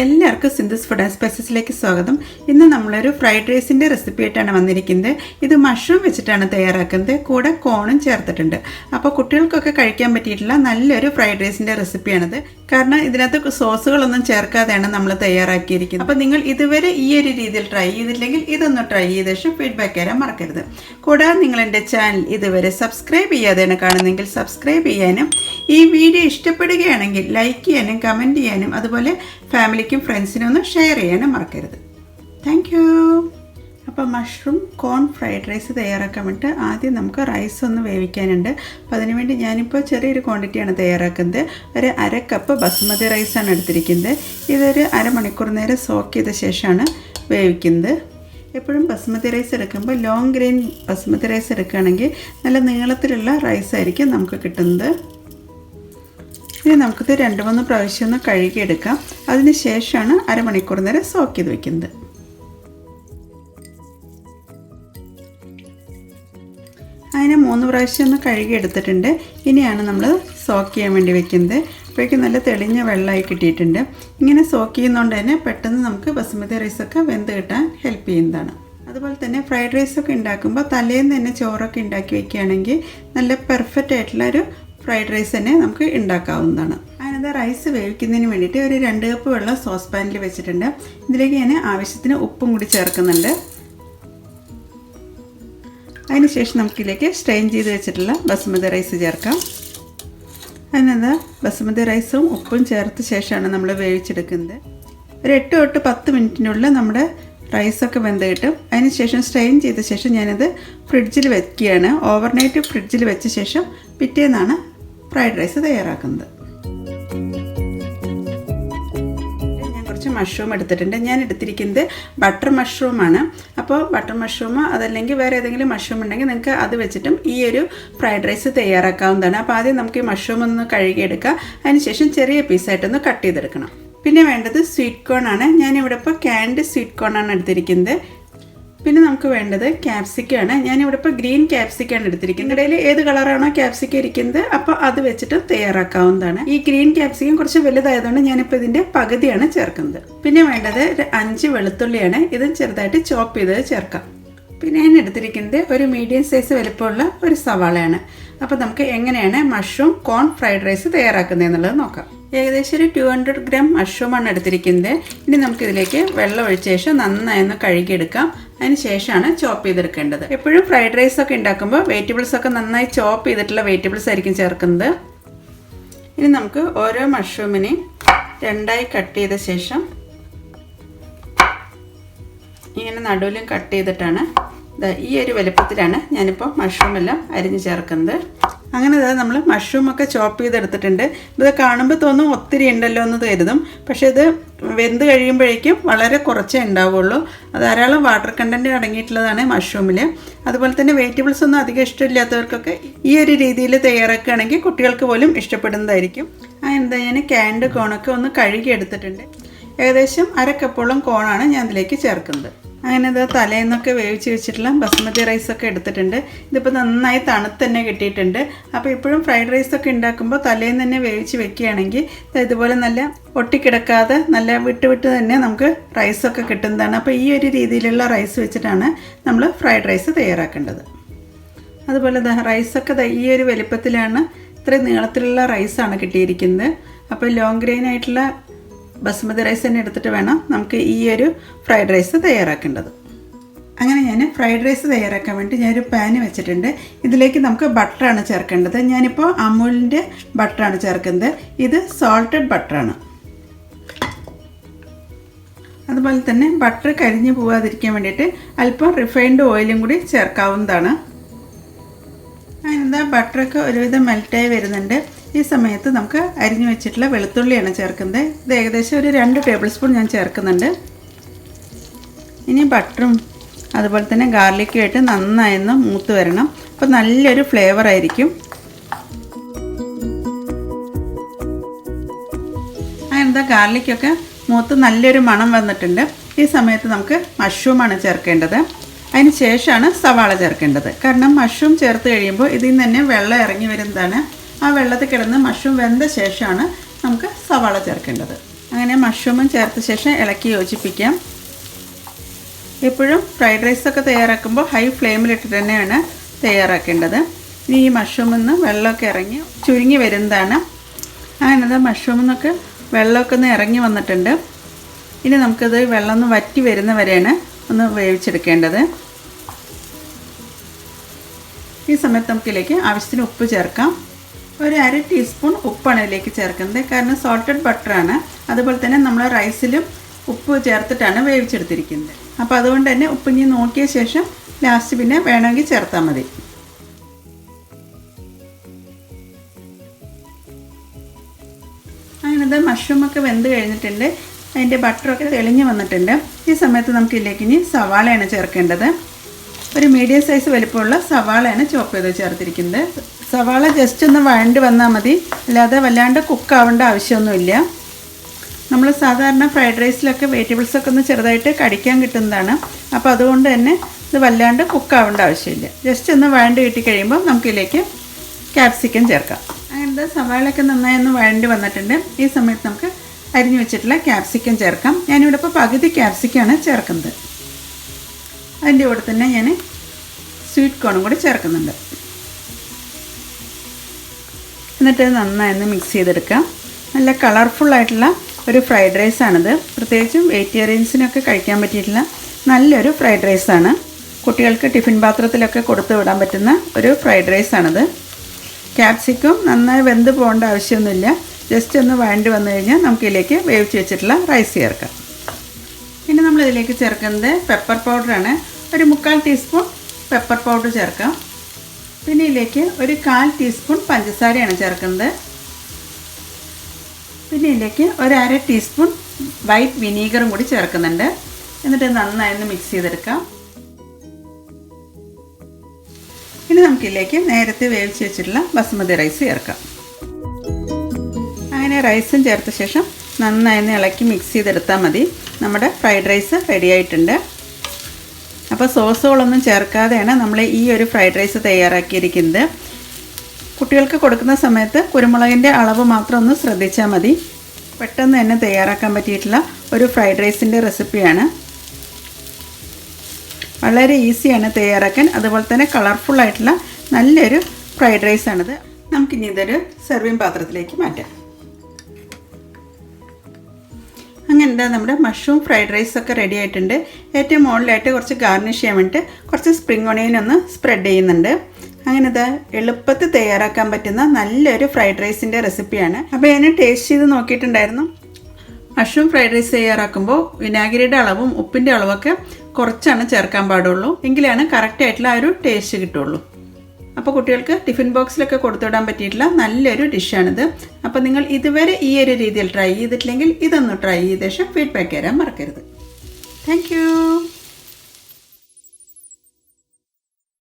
എല്ലാവർക്കും Sindhu's food and സ്പൈസസിലേക്ക് സ്വാഗതം. ഇന്ന് നമ്മളൊരു ഫ്രൈഡ് റൈസിൻ്റെ റെസിപ്പി ആയിട്ടാണ് വന്നിരിക്കുന്നത്. ഇത് മഷ്റൂം വെച്ചിട്ടാണ് തയ്യാറാക്കുന്നത്, കൂടെ കോണും ചേർത്തിട്ടുണ്ട്. അപ്പോൾ കുട്ടികൾക്കൊക്കെ കഴിക്കാൻ പറ്റിയിട്ടുള്ള നല്ലൊരു ഫ്രൈഡ് റൈസിൻ്റെ റെസിപ്പിയാണിത്. കാരണം ഇതിനകത്ത് സോസുകളൊന്നും ചേർക്കാതെയാണ് നമ്മൾ തയ്യാറാക്കിയിരിക്കുന്നത്. അപ്പോൾ നിങ്ങൾ ഇതുവരെ ഈ ഒരു രീതിയിൽ ട്രൈ ചെയ്തില്ലെങ്കിൽ ഇതൊന്ന് ട്രൈ ചെയ്ത ശേഷം ഫീഡ്ബാക്ക് തരാൻ മറക്കരുത്. കൂടാതെ നിങ്ങൾ എൻ്റെ ചാനൽ ഇതുവരെ സബ്സ്ക്രൈബ് ചെയ്യാതെയാണ് കാണുന്നതെങ്കിൽ സബ്സ്ക്രൈബ് ചെയ്യാനും ഈ വീഡിയോ ഇഷ്ടപ്പെടുകയാണെങ്കിൽ ലൈക്ക് ചെയ്യാനും കമൻറ്റ് ചെയ്യാനും അതുപോലെ ഫാമിലിക്കും ഫ്രണ്ട്സിനും ഒന്ന് ഷെയർ ചെയ്യാനും മറക്കരുത്. Thank you. അപ്പോൾ മഷ്റൂം കോൺ ഫ്രൈഡ് റൈസ് തയ്യാറാക്കാൻ വേണ്ടിയിട്ട് ആദ്യം നമുക്ക് റൈസ് ഒന്ന് വേവിക്കാനുണ്ട്. അപ്പോൾ അതിനുവേണ്ടി ഞാനിപ്പോൾ ചെറിയൊരു ക്വാണ്ടിറ്റിയാണ് തയ്യാറാക്കുന്നത്. ഒരു 1/2 കപ്പ് ബസുമതി റൈസാണ് എടുത്തിരിക്കുന്നത്. ഇതൊരു അരമണിക്കൂർ നേരം സോക്ക് ചെയ്ത ശേഷമാണ് വേവിക്കുന്നത്. എപ്പോഴും ബസുമതി റൈസ് എടുക്കുമ്പോൾ ലോങ് ഗ്രെയിൻ ബസുമതി റൈസ് എടുക്കുകയാണെങ്കിൽ നല്ല നീളത്തിലുള്ള റൈസായിരിക്കും നമുക്ക് കിട്ടുന്നത്. ഇനി നമുക്കിത് 2-3 പ്രാവശ്യം ഒന്ന് കഴുകിയെടുക്കാം. അതിന് ശേഷമാണ് അരമണിക്കൂർ നേരം സോക്ക് ചെയ്ത് വയ്ക്കുന്നത്. അതിന് 3 പ്രാവശ്യം ഒന്ന് കഴുകിയെടുത്തിട്ടുണ്ട്. ഇനിയാണ് നമ്മൾ സോക്ക് ചെയ്യാൻ വേണ്ടി വെക്കുന്നത്. അപ്പോഴേക്കും നല്ല തെളിഞ്ഞ വെള്ളമായി കിട്ടിയിട്ടുണ്ട്. ഇങ്ങനെ സോക്ക് ചെയ്യുന്നതുകൊണ്ട് തന്നെ പെട്ടെന്ന് നമുക്ക് ബസുമതി റൈസൊക്കെ വെന്ത് കിട്ടാൻ ഹെൽപ്പ് ചെയ്യുന്നതാണ്. അതുപോലെ തന്നെ ഫ്രൈഡ് റൈസൊക്കെ ഉണ്ടാക്കുമ്പോൾ തലേന്ന് തന്നെ ചോറൊക്കെ ഉണ്ടാക്കി വയ്ക്കുകയാണെങ്കിൽ നല്ല പെർഫെക്റ്റ് ആയിട്ടുള്ള ഒരു ഫ്രൈഡ് റൈസ് തന്നെ നമുക്ക് ഉണ്ടാക്കാവുന്നതാണ്. അതിനകത്ത് റൈസ് വേവിക്കുന്നതിന് വേണ്ടിയിട്ട് ഒരു 2 കപ്പ് വെള്ളം സോസ് പാനിൽ വെച്ചിട്ടുണ്ട്. ഇതിലേക്ക് ഞാൻ ആവശ്യത്തിന് ഉപ്പും കൂടി ചേർക്കുന്നുണ്ട്. അതിനുശേഷം നമുക്കിതിലേക്ക് സ്ട്രെയിൻ ചെയ്ത് വെച്ചിട്ടുള്ള ബസുമതി റൈസ് ചേർക്കാം. അതിനകത്ത് ബസുമതി റൈസും ഉപ്പും ചേർത്ത ശേഷമാണ് നമ്മൾ വേവിച്ചെടുക്കുന്നത്. ഒരു 8 തൊട്ട് 10 മിനിറ്റിനുള്ളിൽ നമ്മുടെ റൈസൊക്കെ വെന്ത് കിട്ടും. അതിനുശേഷം സ്ട്രെയിൻ ചെയ്ത ശേഷം ഞാനത് ഫ്രിഡ്ജിൽ വെക്കുകയാണ്. ഓവർനൈറ്റ് ഫ്രിഡ്ജിൽ വെച്ച ശേഷം പിറ്റേന്നാണ് ഫ്രൈഡ് റൈസ് തയ്യാറാക്കുന്നത്. ഞാൻ കുറച്ച് മഷ്റൂം എടുത്തിട്ടുണ്ട്. ഞാൻ എടുത്തിരിക്കുന്നത് ബട്ടർ മഷ്റൂമാണ്. അപ്പോൾ ബട്ടർ മഷ്റൂം അതല്ലെങ്കിൽ വേറെ ഏതെങ്കിലും മഷ്റൂം ഉണ്ടെങ്കിൽ നിങ്ങൾക്ക് അത് വെച്ചിട്ടും ഈ ഒരു ഫ്രൈഡ് റൈസ് തയ്യാറാക്കാവുന്നതാണ്. അപ്പോൾ ആദ്യം നമുക്ക് ഈ മഷ്റൂം ഒന്ന് കഴുകിയെടുക്കാം. അതിനുശേഷം ചെറിയ പീസായിട്ടൊന്ന് കട്ട് ചെയ്തെടുക്കണം. പിന്നെ വേണ്ടത് സ്വീറ്റ് കോൺ ആണ്. ഞാനിവിടെ ഇപ്പോൾ ക്യാൻഡ് സ്വീറ്റ് കോൺ ആണ് എടുത്തിരിക്കുന്നത്. പിന്നെ നമുക്ക് വേണ്ടത് ക്യാപ്സിക്കാണ്. ഞാനിവിടെ ഇപ്പോൾ ഗ്രീൻ ക്യാപ്സിക്കാണ് എടുത്തിരിക്കുന്നത്. ഇടയിൽ ഏത് കളറാണോ ക്യാപ്സിക്കം ഇരിക്കുന്നത് അപ്പോൾ അത് വെച്ചിട്ട് തയ്യാറാക്കാവുന്നതാണ്. ഈ ഗ്രീൻ ക്യാപ്സിക്കം കുറച്ച് വലുതായതുകൊണ്ട് ഞാനിപ്പോൾ ഇതിൻ്റെ പകുതിയാണ് ചേർക്കുന്നത്. പിന്നെ വേണ്ടത് 5 വെളുത്തുള്ളിയാണ്. ഇതും ചെറുതായിട്ട് ചോപ്പ് ചെയ്ത് ചേർക്കാം. പിന്നെ ഞാൻ എടുത്തിരിക്കുന്നത് ഒരു മീഡിയം സൈസ് വലുപ്പമുള്ള ഒരു സവാളയാണ്. അപ്പോൾ നമുക്ക് എങ്ങനെയാണ് മഷ്റൂം കോൺ ഫ്രൈഡ് റൈസ് തയ്യാറാക്കുന്നത് എന്നുള്ളത് നോക്കാം. ഏകദേശം ഒരു 200 ഗ്രാം മഷ്റൂമാണ് എടുത്തിരിക്കുന്നത്. ഇനി നമുക്കിതിലേക്ക് വെള്ളം ഒഴിച്ച ശേഷം നന്നായി ഒന്ന് കഴുകിയെടുക്കാം. അതിന് ശേഷമാണ് ചോപ്പ് ചെയ്തെടുക്കേണ്ടത്. എപ്പോഴും ഫ്രൈഡ് റൈസ് ഒക്കെ ഉണ്ടാക്കുമ്പോൾ വെജിറ്റബിൾസൊക്കെ നന്നായി ചോപ്പ് ചെയ്തിട്ടുള്ള വെജിറ്റബിൾസ് ആയിരിക്കും ചേർക്കുന്നത്. ഇനി നമുക്ക് ഓരോ മഷ്റൂമിനെയും 2ആയി കട്ട് ചെയ്ത ശേഷം ഇങ്ങനെ നടുവിലും കട്ട് ചെയ്തിട്ടാണ് ഈ ഒരു വലുപ്പത്തിലാണ് ഞാനിപ്പോൾ മഷ്റൂമെല്ലാം അരിഞ്ഞ് ചേർക്കുന്നത്. അങ്ങനെ നമ്മൾ മഷ്റൂമൊക്കെ ചോപ്പ് ചെയ്തെടുത്തിട്ടുണ്ട്. ഇത് കാണുമ്പോൾ തോന്നും ഒത്തിരി ഉണ്ടല്ലോ എന്ന് കരുതും. പക്ഷേ ഇത് വെന്ത് കഴിയുമ്പോഴേക്കും വളരെ കുറച്ചേ ഉണ്ടാവുള്ളൂ. ധാരാളം വാട്ടർ കണ്ടൻറ്റ് അടങ്ങിയിട്ടുള്ളതാണ് മഷ്റൂമിൽ. അതുപോലെ തന്നെ വെജിറ്റബിൾസ് ഒന്നും അധികം ഇഷ്ടമില്ലാത്തവർക്കൊക്കെ ഈ ഒരു രീതിയിൽ തയ്യാറാക്കുകയാണെങ്കിൽ കുട്ടികൾക്ക് പോലും ഇഷ്ടപ്പെടുന്നതായിരിക്കും. എന്താ ഞാൻ ക്യാൻഡ് കോണൊക്കെ ഒന്ന് കഴുകി എടുത്തിട്ടുണ്ട്. ഏകദേശം 1/2 കപ്പോളം കോണാണ് ഞാൻ ഇതിലേക്ക് ചേർക്കുന്നത്. അങ്ങനെ ഇത് തലേന്നൊക്കെ വേവിച്ച് വെച്ചിട്ടുള്ള ബസുമതി റൈസൊക്കെ എടുത്തിട്ടുണ്ട്. ഇതിപ്പോൾ നന്നായി തണുത്ത് തന്നെ കിട്ടിയിട്ടുണ്ട്. അപ്പോൾ ഇപ്പോഴും ഫ്രൈഡ് റൈസൊക്കെ ഉണ്ടാക്കുമ്പോൾ തലേന്ന് തന്നെ വേവിച്ച് വെക്കുകയാണെങ്കിൽ ഇതുപോലെ നല്ല ഒട്ടിക്കിടക്കാതെ നല്ല വിട്ട് തന്നെ നമുക്ക് റൈസൊക്കെ കിട്ടുന്നതാണ്. അപ്പോൾ ഈ ഒരു രീതിയിലുള്ള റൈസ് വെച്ചിട്ടാണ് നമ്മൾ ഫ്രൈഡ് റൈസ് തയ്യാറാക്കേണ്ടത്. അതുപോലെ റൈസൊക്കെ ഈ ഒരു വലുപ്പത്തിലാണ്, ഇത്രയും നീളത്തിലുള്ള റൈസാണ് കിട്ടിയിരിക്കുന്നത്. അപ്പോൾ ലോങ് ഗ്രെയിൻ ആയിട്ടുള്ള ബസുമതി റൈസ് തന്നെ എടുത്തിട്ട് വേണം നമുക്ക് ഈ ഒരു ഫ്രൈഡ് റൈസ് തയ്യാറാക്കേണ്ടത്. അങ്ങനെ ഞാൻ ഫ്രൈഡ് റൈസ് തയ്യാറാക്കാൻ വേണ്ടി ഞാനൊരു പാന് വെച്ചിട്ടുണ്ട്. ഇതിലേക്ക് നമുക്ക് ബട്ടറാണ് ചേർക്കേണ്ടത്. ഞാനിപ്പോൾ അമൂലിൻ്റെ ബട്ടറാണ് ചേർക്കുന്നത്. ഇത് സോൾട്ടഡ് ബട്ടറാണ്. അതുപോലെ തന്നെ ബട്ടർ കരിഞ്ഞു പോകാതിരിക്കാൻ വേണ്ടിയിട്ട് അല്പം റിഫൈൻഡ് ഓയിലും കൂടി ചേർക്കാവുന്നതാണ്. അങ്ങനെ ബട്ടറൊക്കെ ഒരുവിധം മെൽറ്റായി വരുന്നുണ്ട്. ഈ സമയത്ത് നമുക്ക് അരിഞ്ഞു വെച്ചിട്ടുള്ള വെളുത്തുള്ളിയാണ് ചേർക്കുന്നത്. ഇത് ഏകദേശം ഒരു 2 ടേബിൾ സ്പൂൺ ഞാൻ ചേർക്കുന്നുണ്ട്. ഇനി ബട്ടറും അതുപോലെ തന്നെ ഗാർലിക്കും ആയിട്ട് നന്നായൊന്ന് മൂത്ത് വരണം. അപ്പോൾ നല്ലൊരു ഫ്ലേവർ ആയിരിക്കും. അങ്ങനെ ഗാർലിക്കൊക്കെ മൂത്ത് നല്ലൊരു മണം വന്നിട്ടുണ്ട്. ഈ സമയത്ത് നമുക്ക് മഷ്റൂമാണ് ചേർക്കേണ്ടത്. അതിന് ശേഷമാണ് സവാള ചേർക്കേണ്ടത്. കാരണം മഷ്റൂം ചേർത്ത് കഴിയുമ്പോൾ ഇതിൽ നിന്ന് തന്നെ വെള്ളം ഇറങ്ങി വരുന്നതാണ്. ആ വെള്ളത്തിൽ കിടന്ന് മഷ്റൂം വെന്ത ശേഷമാണ് നമുക്ക് സവാള ചേർക്കേണ്ടത്. അങ്ങനെ മഷ്റൂമും ചേർത്ത ശേഷം ഇളക്കി യോജിപ്പിക്കാം. എപ്പോഴും ഫ്രൈഡ് റൈസൊക്കെ തയ്യാറാക്കുമ്പോൾ ഹൈ ഫ്ലെയിമിലിട്ട് തന്നെയാണ് തയ്യാറാക്കേണ്ടത്. ഇനി ഈ മഷ്റൂമിൽ നിന്ന് വെള്ളമൊക്കെ ഇറങ്ങി ചുരുങ്ങി വരുന്നതാണ്. അങ്ങനെ മഷ്റൂമിൽ നിന്നൊക്കെ വെള്ളമൊക്കെ ഒന്ന് ഇറങ്ങി വന്നിട്ടുണ്ട്. ഇനി നമുക്കത് വെള്ളം ഒന്ന് വറ്റി വരുന്ന വരെയാണ് ഒന്ന് വേവിച്ചെടുക്കേണ്ടത്. ഈ സമയത്ത് നമുക്കിതിലേക്ക് ആവശ്യത്തിന് ഉപ്പ് ചേർക്കാം. ഒരു 1/2 ടീസ്പൂൺ ഉപ്പാണ് ഇതിലേക്ക് ചേർക്കുന്നത്. കാരണം സോൾട്ടഡ് ബട്ടറാണ്. അതുപോലെ തന്നെ നമ്മൾ റൈസിലും ഉപ്പ് ചേർത്തിട്ടാണ് വേവിച്ചെടുത്തിരിക്കുന്നത്. അപ്പോൾ അതുകൊണ്ട് തന്നെ ഉപ്പിഞ്ഞ് നോക്കിയ ശേഷം ലാസ്റ്റ് പിന്നെ വേണമെങ്കിൽ ചേർത്താൽ മതി. അങ്ങനത്തെ മഷ്റൂമൊക്കെ വെന്ത് കഴിഞ്ഞിട്ടുണ്ട്. അതിൻ്റെ ബട്ടറൊക്കെ തെളിഞ്ഞ് വന്നിട്ടുണ്ട്. ഈ സമയത്ത് നമുക്ക് ഇതിലേക്ക് ഇനി സവാളയാണ് ചേർക്കേണ്ടത്. ഒരു മീഡിയം സൈസ് വലിപ്പമുള്ള സവാളയാണ് ചോപ്പ് ചെയ്ത് ചേർത്തിരിക്കുന്നത്. സവാള ജസ്റ്റ് ഒന്ന് വഴണ്ട് വന്നാൽ മതി, അല്ലാതെ വല്ലാണ്ട് കുക്കാവേണ്ട ആവശ്യമൊന്നുമില്ല. നമ്മൾ സാധാരണ ഫ്രൈഡ് റൈസിലൊക്കെ വെജിറ്റബിൾസൊക്കെ ഒന്ന് ചെറുതായിട്ട് കടിക്കാൻ കിട്ടുന്നതാണ്. അപ്പോൾ അതുകൊണ്ട് തന്നെ ഇത് വല്ലാണ്ട് കുക്കാവേണ്ട ആവശ്യമില്ല. ജസ്റ്റ് ഒന്ന് വഴണ്ട് കിട്ടി കഴിയുമ്പോൾ നമുക്കിതിലേക്ക് ക്യാപ്സിക്കം ചേർക്കാം. അങ്ങനത്തെ സവാളയൊക്കെ നന്നായി ഒന്ന് വഴണ്ട് വന്നിട്ടുണ്ട്. ഈ സമയത്ത് നമുക്ക് അരിഞ്ഞു വെച്ചിട്ടുള്ള ക്യാപ്സിക്കം ചേർക്കാം. ഞാനിവിടെ ഇപ്പോൾ പകുതി ക്യാപ്സിക്കമാണ് ചേർക്കുന്നത്. അതിൻ്റെ കൂടെ തന്നെ ഞാൻ സ്വീറ്റ് കോണും കൂടി ചേർക്കുന്നുണ്ട്. എന്നിട്ട് നന്നായി ഒന്ന് മിക്സ് ചെയ്തെടുക്കാം. നല്ല കളർഫുള്ളായിട്ടുള്ള ഒരു ഫ്രൈഡ് റൈസാണിത്. പ്രത്യേകിച്ചും വെജിറ്റേറിയൻസിനൊക്കെ കഴിക്കാൻ പറ്റിയിട്ടുള്ള നല്ലൊരു ഫ്രൈഡ് റൈസാണ്. കുട്ടികൾക്ക് ടിഫിൻ പാത്രത്തിലൊക്കെ കൊടുത്തു വിടാൻ പറ്റുന്ന ഒരു ഫ്രൈഡ് റൈസാണിത്. ക്യാപ്സിക്കം നന്നായി വെന്ത് പോകേണ്ട ആവശ്യമൊന്നുമില്ല. ജസ്റ്റ് ഒന്ന് വഴണ്ടി വന്നു കഴിഞ്ഞാൽ നമുക്കിതിലേക്ക് വേവിച്ച് വെച്ചിട്ടുള്ള റൈസ് ചേർക്കാം. പിന്നെ നമ്മളിതിലേക്ക് ചേർക്കുന്നത് പെപ്പർ പൗഡറാണ്. ഒരു 3/4 ടീസ്പൂൺ പെപ്പർ പൗഡർ ചേർക്കാം. പിന്നെ ഇതിലേക്ക് ഒരു 1/4 ടീസ്പൂൺ പഞ്ചസാരയാണ് ചേർക്കുന്നത്. പിന്നെ ഇതിലേക്ക് ഒരു 1/2 ടീസ്പൂൺ വൈറ്റ് വിനീഗറും കൂടി ചേർക്കുന്നുണ്ട്. എന്നിട്ട് നന്നായി ഒന്ന് മിക്സ് ചെയ്തെടുക്കാം. ഇനി നമുക്കിതിലേക്ക് നേരത്തെ വേവിച്ച് വെച്ചിട്ടുള്ള ബസുമതി റൈസ് ചേർക്കാം. അങ്ങനെ റൈസും ചേർത്ത ശേഷം നന്നായി ഒന്ന് ഇളക്കി മിക്സ് ചെയ്തെടുത്താൽ മതി. നമ്മുടെ ഫ്രൈഡ് റൈസ് റെഡി ആയിട്ടുണ്ട്. അപ്പോൾ സോസുകളൊന്നും ചേർക്കാതെയാണ് നമ്മൾ ഈ ഒരു ഫ്രൈഡ് റൈസ് തയ്യാറാക്കിയിരിക്കുന്നത്. കുട്ടികൾക്ക് കൊടുക്കുന്ന സമയത്ത് കുരുമുളകിൻ്റെ അളവ് മാത്രം ഒന്ന് ശ്രദ്ധിച്ചാൽ മതി. പെട്ടെന്ന് തന്നെ തയ്യാറാക്കാൻ പറ്റിയിട്ടുള്ള ഒരു ഫ്രൈഡ് റൈസിൻ്റെ റെസിപ്പിയാണ്. വളരെ ഈസിയാണ് തയ്യാറാക്കാൻ. അതുപോലെ തന്നെ കളർഫുള്ളായിട്ടുള്ള നല്ലൊരു ഫ്രൈഡ് റൈസാണിത്. നമുക്കിനി ഇതൊരു സെർവിങ് പാത്രത്തിലേക്ക് മാറ്റാം. അങ്ങനെ നമ്മുടെ മഷ്റൂം ഫ്രൈഡ് റൈസൊക്കെ റെഡി ആയിട്ടുണ്ട്. ഏറ്റവും മുകളിലായിട്ട് കുറച്ച് ഗാർണിഷ് ചെയ്യാൻ വേണ്ടിയിട്ട് കുറച്ച് സ്പ്രിംഗ് ഓണിയൻ ഒന്ന് സ്പ്രെഡ് ചെയ്യുന്നുണ്ട്. അങ്ങനെ ഇത് എളുപ്പത്തിൽ തയ്യാറാക്കാൻ പറ്റുന്ന നല്ലൊരു ഫ്രൈഡ് റൈസിൻ്റെ റെസിപ്പിയാണ്. അപ്പോൾ ഞാൻ ടേസ്റ്റ് ചെയ്ത് നോക്കിയിട്ടുണ്ടായിരുന്നു. മഷ്റൂം ഫ്രൈഡ് റൈസ് തയ്യാറാക്കുമ്പോൾ വിനാഗിരിയുടെ അളവും ഉപ്പിൻ്റെ അളവൊക്കെ കുറച്ചാണ് ചേർക്കാൻ പാടുള്ളൂ. എങ്കിലാണ് കറക്റ്റായിട്ടുള്ള ആ ഒരു ടേസ്റ്റ് കിട്ടുള്ളൂ. അപ്പോൾ കുട്ടികൾക്ക് ടിഫിൻ ബോക്സിലൊക്കെ കൊടുത്തുവിടാൻ പറ്റിയിട്ടുള്ള നല്ലൊരു ഡിഷാണിത്. അപ്പോൾ നിങ്ങൾ ഇതുവരെ ഈ ഒരു രീതിയിൽ ട്രൈ ചെയ്തിട്ടില്ലെങ്കിൽ ഇതൊന്ന് ട്രൈ ചെയ്ത ശേഷം ഫീഡ്ബാക്ക് തരാൻ മറക്കരുത്. Thank you.